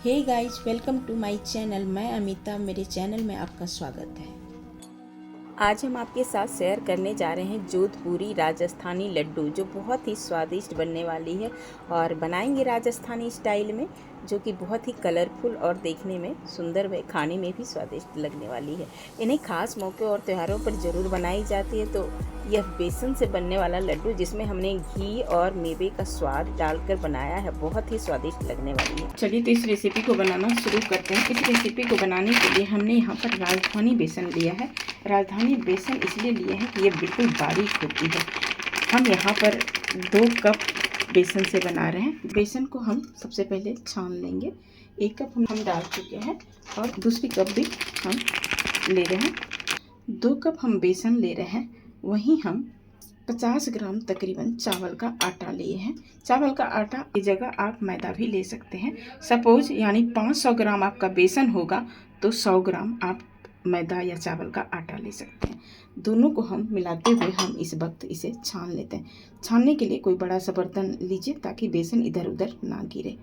Hey guys, welcome to my channel. मैं अमिता, मेरे channel में आपका स्वागत है। आज हम आपके साथ शेयर करने जा रहे हैं जोधपुरी राजस्थानी लड्डू, जो बहुत ही स्वादिष्ट बनने वाली है और बनाएंगे राजस्थानी स्टाइल में, जो कि बहुत ही कलरफुल और देखने में सुंदर व खाने में भी स्वादिष्ट लगने वाली है। इन्हें खास मौके और त्योहारों पर ज़रूर बनाई जाती है। तो यह बेसन से बनने वाला लड्डू, जिसमें हमने घी और मेवे का स्वाद डालकर बनाया है, बहुत ही स्वादिष्ट लगने वाली है। चलिए तो इस रेसिपी को बनाना शुरू करते हैं। इस रेसिपी को बनाने के लिए हमने यहाँ पर राजधानी बेसन लिया है। राजधानी बेसन इसलिए लिए हैं कि ये बिल्कुल बारीक होती है। हम यहाँ पर 2 कप बेसन से बना रहे हैं। बेसन को हम सबसे पहले छान लेंगे। 1 कप हम डाल चुके हैं और दूसरी कप भी हम ले रहे हैं। 2 कप हम बेसन ले रहे हैं, वहीं हम 50 ग्राम तकरीबन चावल का आटा लिए हैं। चावल का आटा की जगह आप मैदा भी ले सकते हैं। सपोज यानी 500 ग्राम आपका बेसन होगा तो 100 ग्राम आप मैदा या चावल का आटा ले सकते हैं। दोनों को हम मिलाते हुए हम इस वक्त इसे छान लेते हैं। छानने के लिए कोई बड़ा सा बर्तन लीजिए ताकि बेसन इधर उधर ना गिरे।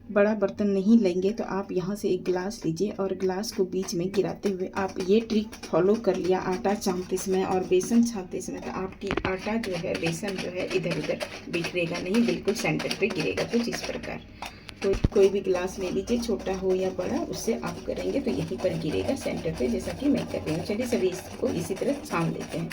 बड़ा बर्तन नहीं लेंगे तो आप यहाँ से एक गिलास लीजिए और गिलास को बीच में गिराते हुए आप ये ट्रिक फॉलो कर लिया आटा छानते समय और बेसन छानते समय, तो आपकी आटा जो है, बेसन जो है, इधर उधर बिखरेगा नहीं, बिल्कुल सेंटर पे गिरेगा। कुछ इस प्रकार तो कोई भी गिलास ले लीजिए, छोटा हो या बड़ा, उससे आप करेंगे तो यहीं पर गिरेगा सेंटर पे, जैसा कि मैं कर रही हूँ। चलिए सभी इसको इसी तरह छान लेते हैं।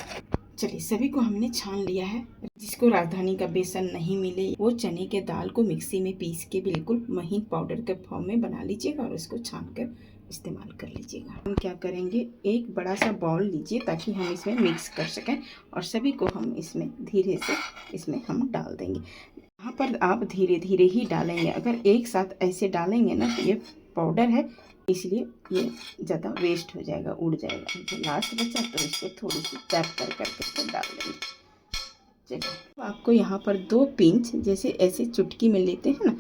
चलिए सभी को हमने छान लिया है। जिसको राजधानी का बेसन नहीं मिले वो चने के दाल को मिक्सी में पीस के बिल्कुल महीन पाउडर के फॉर्म में बना लीजिएगा और उसको छान कर इस्तेमाल कर लीजिएगा। हम क्या करेंगे, एक बड़ा सा बाउल लीजिए ताकि हम इसमें मिक्स कर सकें और सभी को हम इसमें धीरे से इसमें हम डाल देंगे। यहाँ पर आप धीरे धीरे ही डालेंगे। अगर एक साथ ऐसे डालेंगे ना तो ये पाउडर है, इसलिए ये ज़्यादा वेस्ट हो जाएगा, उड़ जाएगा। जो लास्ट बचा तो इसको थोड़ी सी टैप कर करके इसको डाल देंगे। चलिए आपको यहाँ पर 2 पिंच, जैसे ऐसे चुटकी में लेते हैं ना,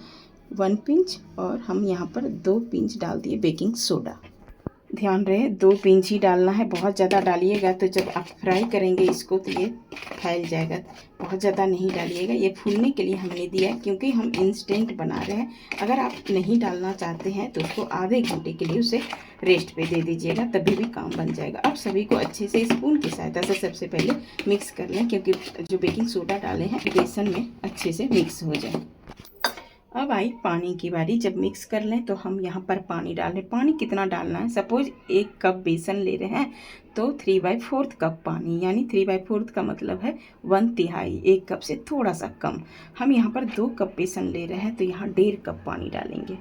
1 पिंच, और हम यहाँ पर 2 पिंच डाल दिए बेकिंग सोडा। ध्यान रहे 2 पिंच ही डालना है। बहुत ज़्यादा डालिएगा तो जब आप फ्राई करेंगे इसको तो ये फैल जाएगा। बहुत ज़्यादा नहीं डालिएगा। ये फूलने के लिए हमने दिया है क्योंकि हम इंस्टेंट बना रहे हैं। अगर आप नहीं डालना चाहते हैं तो उसको आधे घंटे के लिए उसे रेस्ट पे दे दीजिएगा, तभी भी काम बन जाएगा। अब सभी को अच्छे से स्पून की सहायता से सबसे पहले मिक्स कर लें, क्योंकि जो बेकिंग सोडा डाले हैं बेसन में अच्छे से मिक्स हो जाए। अब आई पानी की बारी। जब मिक्स कर लें तो हम यहाँ पर पानी डाल लें। पानी कितना डालना है, सपोज 1 कप बेसन ले रहे हैं तो 3/4 कप पानी, यानी 3/4 का मतलब है 1/3, 1 कप से थोड़ा सा कम। हम यहाँ पर 2 कप बेसन ले रहे हैं तो यहाँ 1.5 कप पानी डालेंगे।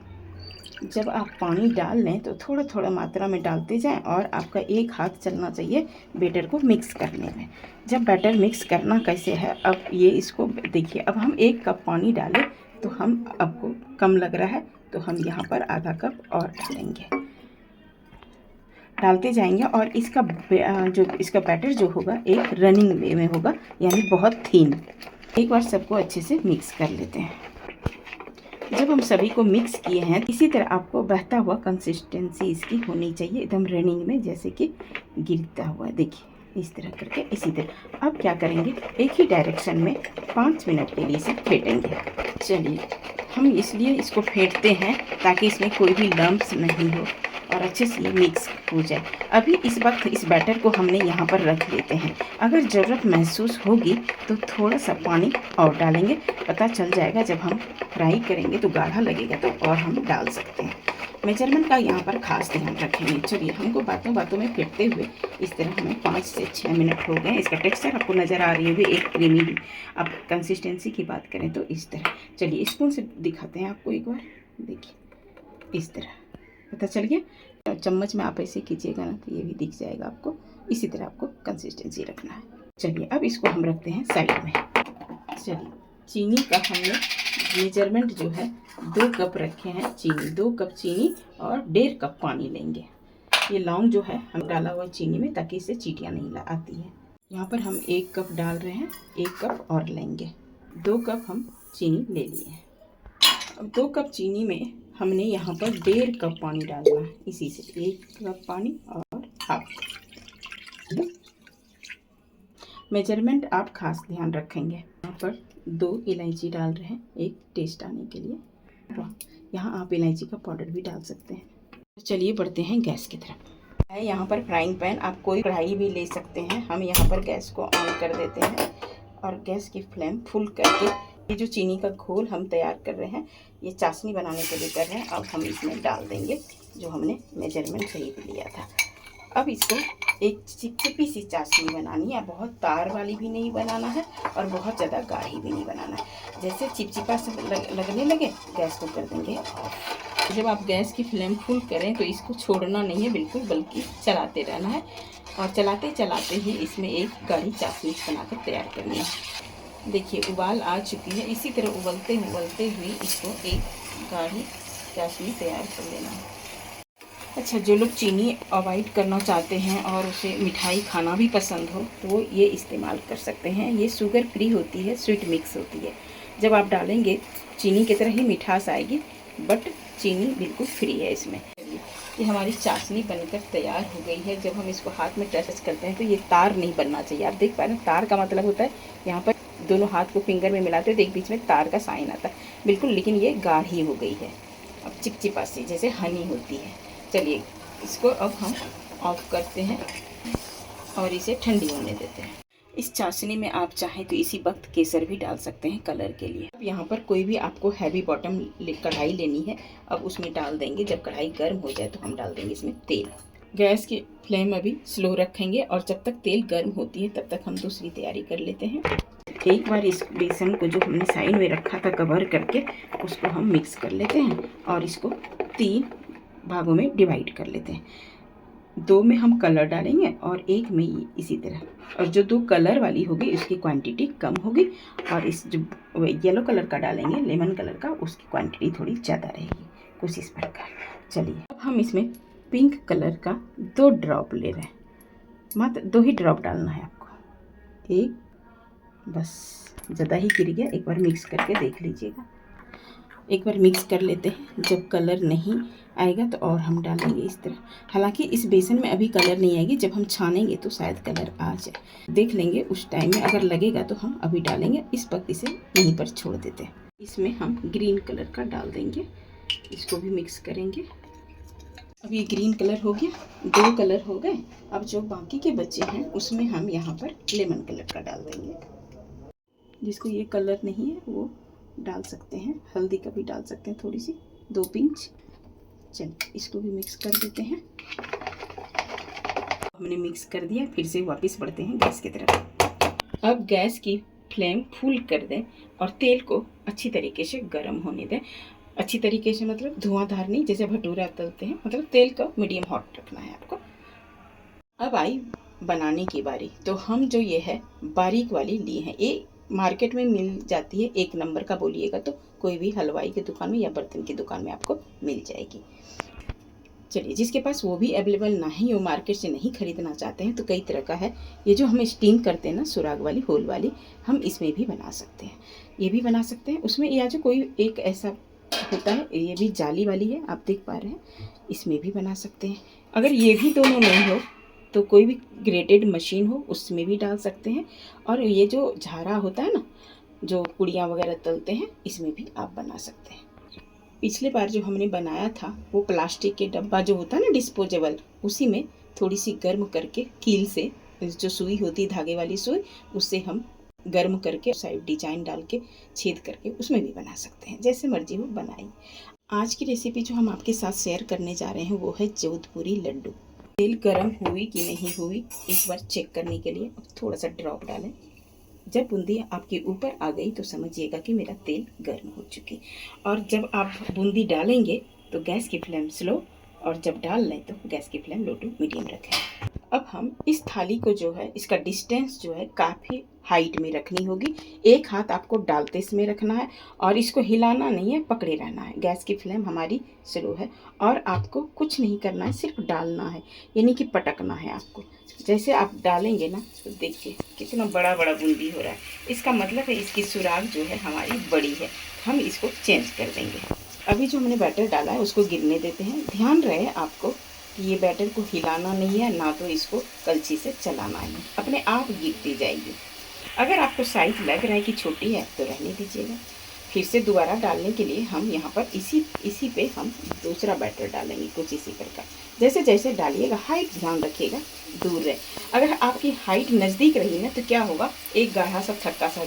जब आप पानी डाल लें तो थोड़ा थोड़ा मात्रा में डालते जाएं और आपका एक हाथ चलना चाहिए बैटर को मिक्स करने में। जब बैटर मिक्स करना कैसे है, अब ये इसको देखिए। अब हम 1 कप पानी डालें तो हम, आपको कम लग रहा है तो हम यहाँ पर आधा कप और डालेंगे। डालते जाएंगे और इसका जो इसका बैटर जो होगा एक रनिंग वे में होगा, यानी बहुत थीन। एक बार सबको अच्छे से मिक्स कर लेते हैं। जब हम सभी को मिक्स किए हैं, इसी तरह आपको बहता हुआ कंसिस्टेंसी इसकी होनी चाहिए, एकदम रनिंग में, जैसे कि गिरता हुआ। देखिए इस तरह करके, इसी तरह। अब क्या करेंगे, एक ही डायरेक्शन में 5 मिनट के लिए इसे फेंटेंगे। चलिए हम इसलिए इसको फेंटते हैं ताकि इसमें कोई भी लम्प्स नहीं हो और अच्छे से ये मिक्स हो जाए। अभी इस वक्त इस बैटर को हमने यहाँ पर रख लेते हैं। अगर ज़रूरत महसूस होगी तो थोड़ा सा पानी और डालेंगे। पता चल जाएगा जब हम फ्राई करेंगे तो गाढ़ा लगेगा तो और हम डाल सकते हैं। मेजरमेंट का यहाँ पर खास ध्यान रखेंगे। चलिए हमको बातों बातों में फेंटते हुए इस तरह हमें 5 से 6 मिनट हो गए। इसका टेक्सचर आपको नज़र आ रही होगी, एक क्रीमी भी। अब कंसिस्टेंसी की बात करें तो इस तरह। चलिए स्पून से दिखाते हैं आपको एक बार। देखिए इस तरह पता चल गया। चम्मच में आप ऐसे कीजिएगा ना तो ये भी दिख जाएगा आपको। इसी तरह आपको कंसिस्टेंसी रखना है। चलिए अब इसको हम रखते हैं साइड में। चलिए चीनी का हमने मेजरमेंट जो है 2 कप रखे हैं। चीनी 2 कप चीनी और 1.5 कप पानी लेंगे। ये लौंग जो है हम डाला हुआ चीनी में ताकि इससे चींटियाँ नहीं आती है। यहाँ पर हम 1 कप डाल रहे हैं, 1 कप और लेंगे। 2 कप हम चीनी ले लिए हैं। अब 2 कप चीनी में हमने यहाँ पर 1.5 कप पानी डालना है। इसी से 1 कप पानी और हाफ। मेजरमेंट आप खास ध्यान रखेंगे। यहाँ पर 2 इलायची डाल रहे हैं, एक टेस्ट आने के लिए। यहाँ आप इलायची का पाउडर भी डाल सकते हैं। तो चलिए बढ़ते हैं गैस की तरफ। है यहाँ पर फ्राइंग पैन, आप कोई कढ़ाई भी ले सकते हैं। हम यहाँ पर गैस को ऑन कर देते हैं और गैस की फ्लेम फुल करके ये जो चीनी का घोल हम तैयार कर रहे हैं, ये चाशनी बनाने के लिए कर रहे हैं। अब हम इसमें डाल देंगे जो हमने मेजरमेंट सही लिया था। अब इसको एक चिपचिपी सी चाशनी बनानी है, बहुत तार वाली भी नहीं बनाना है और बहुत ज़्यादा गाढ़ी भी नहीं बनाना है। जैसे चिपचिपा से लगने लगे गैस को कर देंगे ऑफ। जब आप गैस की फ्लेम फुल करें तो इसको छोड़ना नहीं है बिल्कुल, बल्कि चलाते रहना है और चलाते चलाते ही इसमें एक गाढ़ी चाशनी बनाकर तैयार करनी है। देखिए उबाल आ चुकी है। इसी तरह उबलते उबलते हुए इसको एक गाढ़ी चाशनी तैयार कर लेना है। अच्छा, जो लोग चीनी अवॉइड करना चाहते हैं और उसे मिठाई खाना भी पसंद हो तो वो ये इस्तेमाल कर सकते हैं। ये शुगर फ्री होती है, स्वीट मिक्स होती है। जब आप डालेंगे चीनी की तरह ही मिठास आएगी, बट चीनी बिल्कुल फ्री है इसमें। ये हमारी चाशनी बनकर तैयार हो गई है। जब हम इसको हाथ में टच करते हैं तो ये तार नहीं बनना चाहिए। आप देख पा रहे हैं, तार का मतलब होता है यहाँ पर दोनों हाथ को फिंगर में मिलाते हैं तो एक बीच में तार का साइन आता है बिल्कुल, लेकिन ये गाढ़ी हो गई है। अब चिपचिपा सी जैसे हनी होती है। चलिए इसको अब हम ऑफ करते हैं और इसे ठंडी होने देते हैं। इस चाशनी में आप चाहें तो इसी वक्त केसर भी डाल सकते हैं कलर के लिए। अब यहाँ पर कोई भी आपको हैवी बॉटम कढ़ाई लेनी है, अब उसमें डाल देंगे। जब कढ़ाई गर्म हो जाए तो हम डाल देंगे इसमें तेल। गैस की फ्लेम अभी स्लो रखेंगे और जब तक तेल गर्म होती है तब तक हम दूसरी तैयारी कर लेते हैं। एक बार इस बेसन को जो हमने साइड में रखा था कवर करके, उसको हम मिक्स कर लेते हैं और इसको 3 भागों में डिवाइड कर लेते हैं। 2 में हम कलर डालेंगे और 1 में इसी तरह। और जो 2 कलर वाली होगी उसकी क्वांटिटी कम होगी और इस जो येलो कलर का डालेंगे, लेमन कलर का, उसकी क्वांटिटी थोड़ी ज़्यादा रहेगी। कुछ इस प्रकार। चलिए अब हम इसमें पिंक कलर का 2 ड्रॉप ले रहे हैं। मात्र 2 ही ड्रॉप डालना है आपको। एक बस, ज़्यादा ही गिर गया, एक बार मिक्स करके देख लीजिएगा। एक बार मिक्स कर लेते हैं। जब कलर नहीं आएगा तो और हम डालेंगे इस तरह। हालांकि इस बेसन में अभी कलर नहीं आएगी, जब हम छानेंगे तो शायद कलर आ जाए। देख लेंगे उस टाइम में, अगर लगेगा तो हम अभी डालेंगे। इस वक्त इसे यहीं पर छोड़ देते हैं। इसमें हम ग्रीन कलर का डाल देंगे, इसको भी मिक्स करेंगे। अब ये ग्रीन कलर हो गया, 2 कलर हो गए। अब जो बाकी के बचे हैं उसमें हम यहाँ पर लेमन कलर का डाल देंगे। जिसको ये कलर नहीं है वो डाल सकते हैं, हल्दी का भी डाल सकते हैं थोड़ी सी, 2 पिंच। चलिए इसको भी मिक्स कर देते हैं। हमने मिक्स कर दिया, फिर से वापस बढ़ते हैं गैस की तरफ। अब गैस की फ्लेम फुल कर दें और तेल को अच्छी तरीके से गर्म होने दें। अच्छी तरीके से मतलब धुआंधार नहीं, जैसे भटूरा तलते हैं, मतलब तेल का मीडियम हॉट रखना है आपको। अब आई बनाने की बारी। तो हम जो ये है बारीक वाली ली है, ये मार्केट में मिल जाती है। 1 नंबर का बोलिएगा तो कोई भी हलवाई की दुकान में या बर्तन की दुकान में आपको मिल जाएगी। चलिए जिसके पास वो भी अवेलेबल नहीं हो, मार्केट से नहीं खरीदना चाहते हैं, तो कई तरह का है। ये जो हम स्टीम करते हैं ना, सुराग वाली, होल वाली, हम इसमें भी बना सकते हैं। ये भी बना सकते हैं। उसमें या जो कोई एक ऐसा होता है, ये भी जाली वाली है, आप देख पा रहे हैं, इसमें भी बना सकते हैं। अगर ये भी दोनों नहीं हो तो कोई भी ग्रेटेड मशीन हो उसमें भी डाल सकते हैं। और ये जो झारा होता है ना, जो पुड़ियाँ वगैरह तलते हैं, इसमें भी आप बना सकते हैं। पिछले बार जो हमने बनाया था वो प्लास्टिक के डब्बा जो होता है ना डिस्पोजेबल, उसी में थोड़ी सी गर्म करके कील से, जो सुई होती है धागे वाली सुई, उससे हम गर्म करके साइड डिजाइन डाल के छेद करके उसमें भी बना सकते हैं। जैसे मर्जी हो बनाइए। आज की रेसिपी जो हम आपके साथ शेयर करने जा रहे हैं वो है जोधपुरी लड्डू। तेल गर्म हुई कि नहीं हुई एक बार चेक करने के लिए अब थोड़ा सा ड्रॉप डालें। जब बूंदी आपके ऊपर आ गई तो समझिएगा कि मेरा तेल गर्म हो चुकी। और जब आप बूंदी डालेंगे तो गैस की फ्लेम स्लो, और जब डाल लें तो गैस की फ्लेम लो टू मीडियम रखें। अब हम इस थाली को जो है, इसका डिस्टेंस जो है काफ़ी हाइट में रखनी होगी। एक हाथ आपको डालते इसमें रखना है और इसको हिलाना नहीं है, पकड़े रहना है। गैस की फ्लेम हमारी स्लो है और आपको कुछ नहीं करना है, सिर्फ डालना है, यानी कि पटकना है आपको। जैसे आप डालेंगे ना तो देखिए कितना बड़ा बड़ा बूंदी हो रहा है। इसका मतलब है इसकी सुराग जो है हमारी बड़ी है। हम इसको चेंज कर देंगे। अभी जो हमने बैटर डाला है उसको गिरने देते हैं। ध्यान रहे आपको कि ये बैटर को हिलाना नहीं है, ना तो इसको कलछी से चलाना है, अपने आप गिरती जाएगी। अगर आपको साइज लग रहा है कि छोटी है तो रहने दीजिएगा, फिर से दोबारा डालने के लिए हम यहाँ पर इसी पे हम दूसरा बैटर डालेंगे, कुछ इसी प्रकार। जैसे जैसे डालिएगा हाइट ध्यान रखिएगा दूर रहे। अगर आपकी हाइट नज़दीक रही ना तो क्या होगा, एक गाढ़ा सा थक्का सा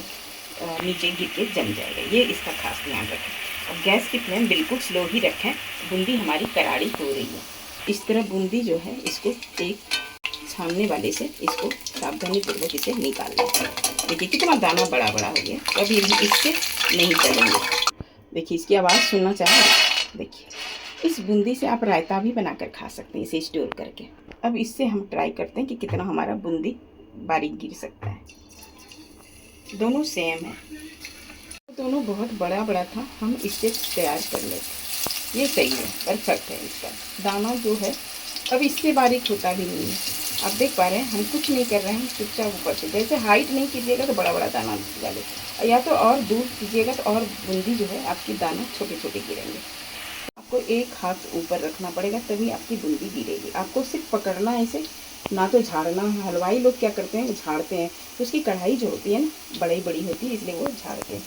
नीचे गिर के जम जाएगा। ये इसका खास ध्यान रखें। और गैस की फ्लेम बिल्कुल स्लो ही रखें। बूंदी हमारी करारी हो रही है। इस तरह बूंदी जो है इसको एक छानने वाले से इसको सावधानी पूर्वक इसे निकाल लें। देखिए कितना दाना बड़ा बड़ा हो गया। अब ये इससे नहीं चलेंगे। देखिए इसकी आवाज़ सुनना चाह रहे। देखिए इस बूंदी से आप रायता भी बनाकर खा सकते हैं इसे स्टोर करके। अब इससे हम ट्राई करते हैं कि कितना हमारा बूंदी बारीक गिर सकता है। दोनों सेम है, दोनों बहुत बड़ा बड़ा था, हम इससे तैयार कर लेते। ये सही है, परफेक्ट है। इसका दाना जो है अब इससे बारीक होता भी नहीं है। आप देख पा रहे हैं हम कुछ नहीं कर रहे हैं, चुपचाप ऊपर से। जैसे हाइट नहीं कीजिएगा तो बड़ा बड़ा दाना डाले, या तो और दूर कीजिएगा तो और बूंदी जो है आपकी दाना छोटे छोटे गिरेंगे। आपको एक हाथ ऊपर रखना पड़ेगा तभी आपकी बूंदी गिरेगी। आपको सिर्फ पकड़ना है इसे, ना तो झाड़ना है। हलवाई लोग क्या करते हैं, वो झाड़ते हैं, तो उसकी कढ़ाई जो होती है ना बड़ी बड़ी होती है, इसलिए वो झाड़ते हैं।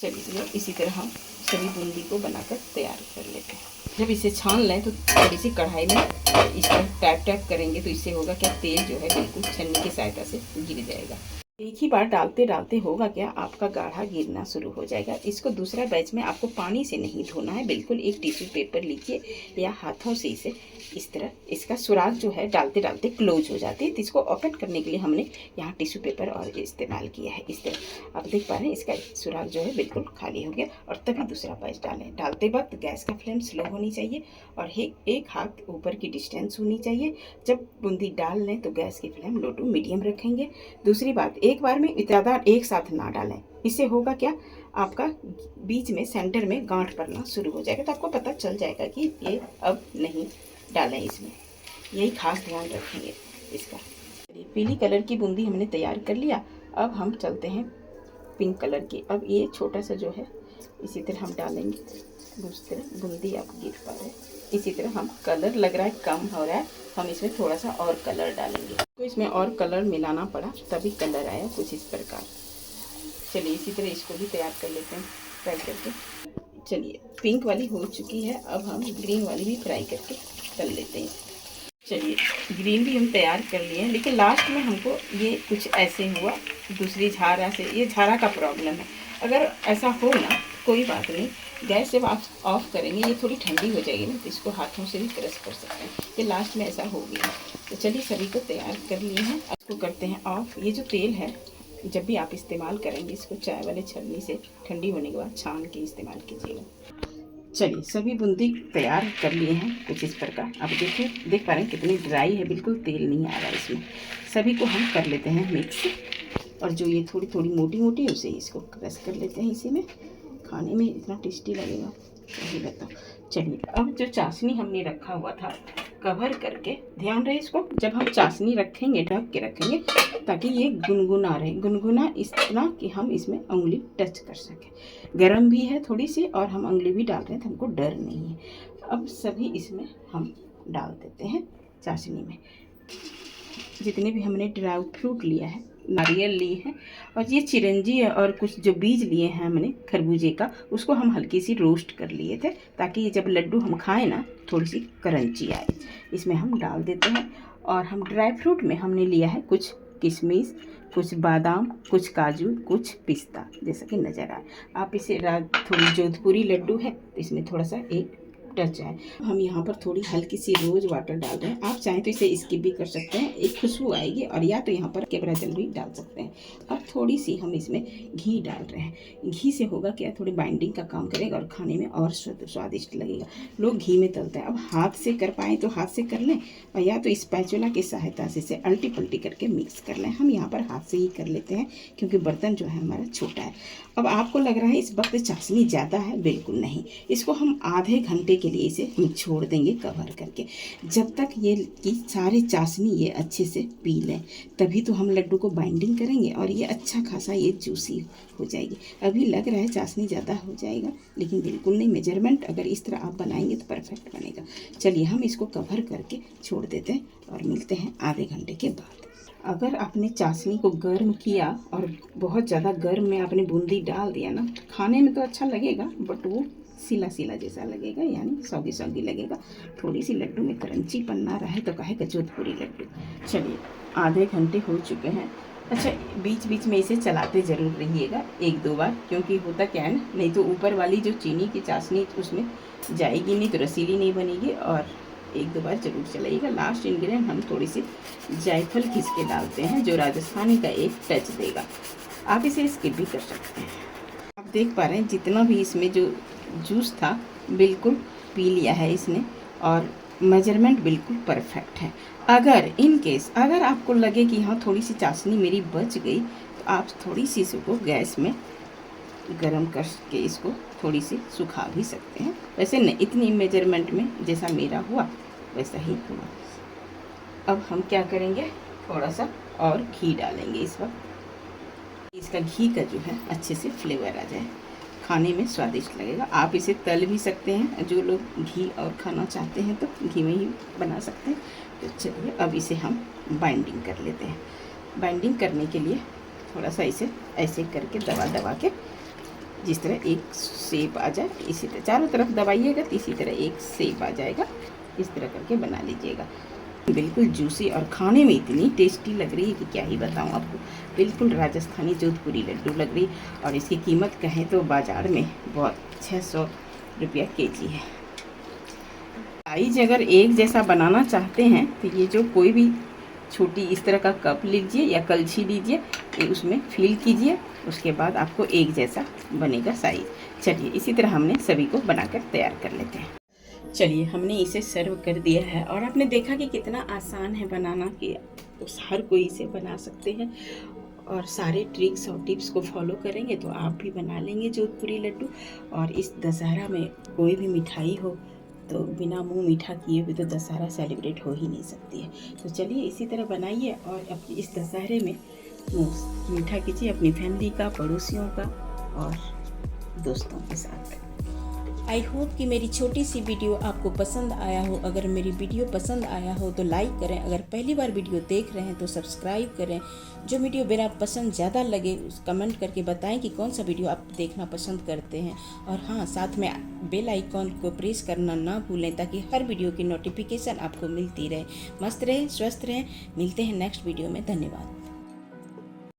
चलिए इसी तरह हम सभी बूंदी को बनाकर तैयार कर लेते हैं। जब इसे छान लें तो थोड़ी सी कढ़ाई में इस पर टैप टैप करेंगे तो इससे होगा क्या, तेल जो है बिल्कुल छन्नी की सहायता से गिर जाएगा। एक ही बार डालते डालते होगा क्या, आपका गाढ़ा गिरना शुरू हो जाएगा। इसको दूसरा बैच में आपको पानी से नहीं धोना है, बिल्कुल एक टिश्यू पेपर लीजिए या हाथों से इसे इस तरह, इसका सुराख जो है डालते डालते क्लोज हो जाती है। तो इसको ओपन करने के लिए हमने यहाँ टिश्यू पेपर और इस्तेमाल किया है। इस तरह आप देख पा रहे हैं इसका सुराख जो है बिल्कुल खाली हो गया। और तभी दूसरा बैच डालें। डालते वक्त गैस का फ्लेम स्लो होनी चाहिए और एक हाथ ऊपर की डिस्टेंस होनी चाहिए। जब बूंदी डाल लें तो गैस की फ्लेम लो टू मीडियम रखेंगे। दूसरी बात, एक बार में ज़्यादा एक साथ ना डालें। इससे होगा क्या, आपका बीच में सेंटर में गांठ पड़ना शुरू हो जाएगा। तो आपको पता चल जाएगा कि ये अब नहीं डालें इसमें। यही खास ध्यान रखेंगे इसका। पीली कलर की बूंदी हमने तैयार कर लिया। अब हम चलते हैं पिंक कलर की। अब ये छोटा सा जो है इसी तरह हम डालेंगे। दूसरी तरह बूंदी आप गिर पा रहे हैं। इसी तरह हम, कलर लग रहा है कम हो रहा है, हम इसमें थोड़ा सा और कलर डालेंगे। तो इसमें और कलर मिलाना पड़ा तभी कलर आया कुछ इस प्रकार। चलिए इसी तरह इसको भी तैयार कर लेते हैं फ्राई करके। चलिए पिंक वाली हो चुकी है, अब हम ग्रीन वाली भी फ्राई करके तल लेते हैं। चलिए ग्रीन भी हम तैयार कर लिए हैं, लेकिन लास्ट में हमको ये कुछ ऐसे हुआ, दूसरी झारा से, ये झारा का प्रॉब्लम है। अगर ऐसा हो ना कोई बात नहीं, गैस जब आप ऑफ करेंगे ये थोड़ी ठंडी हो जाएगी ना, तो इसको हाथों से भी क्रश कर सकते हैं। ये लास्ट में ऐसा हो गया। तो चलिए सभी को तैयार कर लिए हैं, इसको करते हैं ऑफ। ये जो तेल है जब भी आप इस्तेमाल करेंगे इसको चाय वाले छन्नी से ठंडी होने के बाद छान के इस्तेमाल कीजिएगा। चलिए सभी बूंदी तैयार कर लिए हैं कुछ इस प्रकार। अब देखिए, देख पा रहे हैं कितनी ड्राई है, बिल्कुल तेल नहीं आ रहा है इसमें। सभी को हम कर लेते हैं मिक्स, और जो ये थोड़ी थोड़ी मोटी मोटी है उसे इसको क्रश कर लेते हैं। इसी में खाने में इतना टेस्टी लगेगा, वही बताओ। चलिए अब जो चाशनी हमने रखा हुआ था कवर करके, ध्यान रहे इसको जब हम चाशनी रखेंगे ढक के रखेंगे ताकि ये गुनगुना रहे। गुनगुना इस तरह कि हम इसमें उंगली टच कर सकें। गर्म भी है थोड़ी सी और हम उंगली भी डाल रहे हैं तो हमको डर नहीं है। अब सभी इसमें हम डाल देते हैं चाशनी में। जितने भी हमने ड्राई फ्रूट लिया है, नारियल लिए हैं और ये चिरंजी है, और कुछ जो बीज लिए हैं हमने खरबूजे का, उसको हम हल्की सी रोस्ट कर लिए थे ताकि जब लड्डू हम खाएं ना थोड़ी सी करंची आए। इसमें हम डाल देते हैं। और हम ड्राई फ्रूट में हमने लिया है कुछ किशमिश, कुछ बादाम, कुछ काजू, कुछ पिस्ता, जैसा कि नज़र आए। आप इसे थोड़ी जोधपुरी लड्डू है तो इसमें थोड़ा सा एक टच है। हम यहाँ पर थोड़ी हल्की सी रोज़ वाटर डाल रहे हैं। आप चाहें तो इसे स्किप भी कर सकते हैं, एक खुशबू आएगी। और या तो यहाँ पर केवड़ा जल भी डाल सकते हैं। अब थोड़ी सी हम इसमें घी डाल रहे हैं। घी से होगा क्या, थोड़ी बाइंडिंग का काम करेगा और खाने में और स्वादिष्ट लगेगा। लोग घी में तलते हैं। अब हाथ से कर पाएँ तो हाथ से कर लें, और या तो स्पैचुला की सहायता से इसे अल्टी पल्टी करके मिक्स कर लें। हम यहाँ पर हाथ से ही कर लेते हैं क्योंकि बर्तन जो है हमारा छोटा है। अब आपको लग रहा है इस वक्त चाशनी ज़्यादा है, बिल्कुल नहीं। इसको हम आधे घंटे के लिए इसे हम छोड़ देंगे कवर करके, जब तक ये कि सारी चाशनी ये अच्छे से पी लें। तभी तो हम लड्डू को बाइंडिंग करेंगे और ये अच्छा खासा ये जूसी हो जाएगी। अभी लग रहा है चाशनी ज़्यादा हो जाएगा, लेकिन बिल्कुल नहीं। मेजरमेंट अगर इस तरह आप बनाएंगे तो परफेक्ट बनेगा। चलिए हम इसको कवर करके छोड़ देते हैं और मिलते हैं आधे घंटे के बाद। अगर आपने चाशनी को गर्म किया और बहुत ज़्यादा गर्म में आपने बूंदी डाल दिया ना, खाने में तो अच्छा लगेगा बट वो सीला सीला जैसा लगेगा, यानी सौगी सौगी लगेगा। थोड़ी सी लड्डू में क्रंची पन्ना रहे तो कहे जोधपुरी लड्डू। चलिए आधे घंटे हो चुके हैं। अच्छा, बीच बीच में इसे चलाते ज़रूर रहिएगा 1-2 बार, क्योंकि होता क्या है ना, नहीं तो ऊपर वाली जो चीनी की चाशनी उसमें जाएगी नहीं तो रसीली नहीं बनेगी। और 1-2 बार ज़रूर चलाइएगा। लास्ट इंग्रेडिएंट हम थोड़ी सी जायफल घिस के डालते हैं, जो राजस्थानी का एक टच देगा। आप इसे स्किप भी कर सकते हैं। आप देख पा रहे हैं जितना भी इसमें जो जूस था बिल्कुल पी लिया है इसने, और मेजरमेंट बिल्कुल परफेक्ट है। अगर इन केस अगर आपको लगे कि हाँ थोड़ी सी चाशनी मेरी बच गई, तो आप थोड़ी सी इसको गैस में गरम करके इसको थोड़ी सी सुखा भी सकते हैं। वैसे नहीं, इतनी मेजरमेंट में जैसा मेरा हुआ वैसा ही हुआ। अब हम क्या करेंगे, थोड़ा सा और घी डालेंगे इस वक्त। इसका घी का जो है अच्छे से फ्लेवर आ जाए, खाने में स्वादिष्ट लगेगा। आप इसे तल भी सकते हैं, जो लोग घी और खाना चाहते हैं तो घी में ही बना सकते हैं। तो चलिए अब इसे हम बाइंडिंग कर लेते हैं। बाइंडिंग करने के लिए थोड़ा सा इसे ऐसे करके दबा दबा के, जिस तरह एक शेप आ जाए, इसी तरह चारों तरफ दबाइएगा तो इसी तरह एक शेप आ जाएगा। इस तरह करके बना लीजिएगा। बिल्कुल जूसी और खाने में इतनी टेस्टी लग रही है कि क्या ही बताऊं आपको। बिल्कुल राजस्थानी जोधपुरी लड्डू लग रही, और इसकी कीमत कहें तो बाज़ार में बहुत 600 रुपया केजी है। साइज अगर एक जैसा बनाना चाहते हैं तो ये जो कोई भी छोटी इस तरह का कप लीजिए या कलछी लीजिए, उसमें फिल कीजिए, उसके बाद आपको एक जैसा बनेगा साइज। चलिए इसी तरह हमने सभी को बनाकर तैयार कर लेते हैं। चलिए हमने इसे सर्व कर दिया है, और आपने देखा कि कितना आसान है बनाना, कि हर कोई इसे बना सकते हैं। और सारे ट्रिक्स और टिप्स को फॉलो करेंगे तो आप भी बना लेंगे जोधपुरी लड्डू। और इस दशहरा में कोई भी मिठाई हो तो बिना मुंह मीठा किए भी तो दशहरा सेलिब्रेट हो ही नहीं सकती है। तो चलिए इसी तरह बनाइए और अपनी इस दशहरे में मुँह मीठा कीजिए अपनी फैमिली का, पड़ोसियों का और दोस्तों के साथ। आई होप कि मेरी छोटी सी वीडियो आपको पसंद आया हो। अगर मेरी वीडियो पसंद आया हो तो लाइक करें, अगर पहली बार वीडियो देख रहे हैं तो सब्सक्राइब करें। जो वीडियो मेरा पसंद ज़्यादा लगे उस कमेंट करके बताएं कि कौन सा वीडियो आप देखना पसंद करते हैं। और हाँ, साथ में बेल आइकॉन को प्रेस करना ना भूलें, ताकि हर वीडियो की नोटिफिकेशन आपको मिलती रहे। मस्त रहें, स्वस्थ रहें। मिलते हैं नेक्स्ट वीडियो में। धन्यवाद।